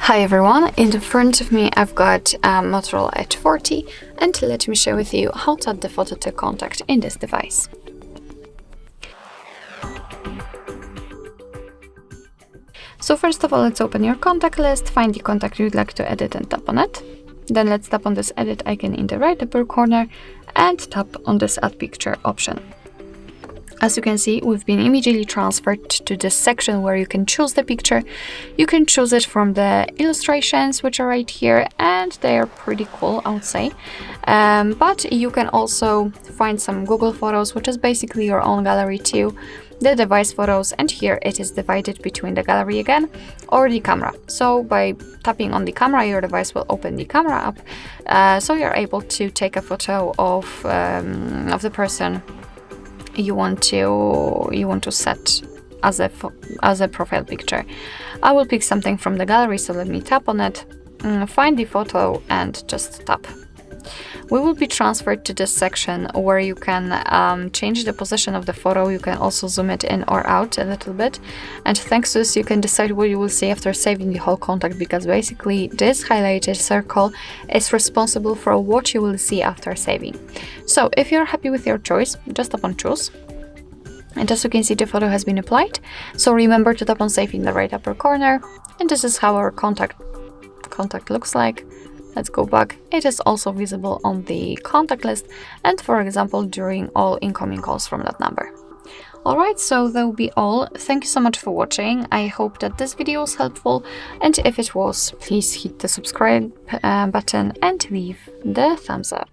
Hi everyone, in front of me I've got Motorola Edge 40 and let me share with you how to add the photo to contact in this device. So first of all, let's open your contact list, find the contact you'd like to edit and tap on it. Then let's tap on this edit icon in the right upper corner and tap on this add picture option. As you can see, we've been immediately transferred to this section where you can choose the picture. You can choose it from the illustrations, which are right here, and they are pretty cool, I would say. But you can also find some Google Photos, which is basically your own gallery too, the device photos, and here it is divided between the gallery again, or the camera. So by tapping on the camera, your device will open the camera up, so you're able to take a photo of the person you want to set as a profile picture. I will pick something from the gallery, so let me tap on it, find the photo and just tap. We will be transferred to this section where you can change the position of the photo. You can also zoom it in or out a little bit, and thanks to this you can decide what you will see after saving the whole contact, because basically this highlighted circle is responsible for what you will see after saving. So if you're happy with your choice, just tap on choose. And as you can see, the photo has been applied, so remember to tap on save in the right upper corner, and this is how our contact looks like. Let's go back. It is also visible on the contact list and, for example, during all incoming calls from that number. Alright, so that will be all. Thank you so much for watching. I hope that this video was helpful, and if it was, please hit the subscribe button and leave the thumbs up.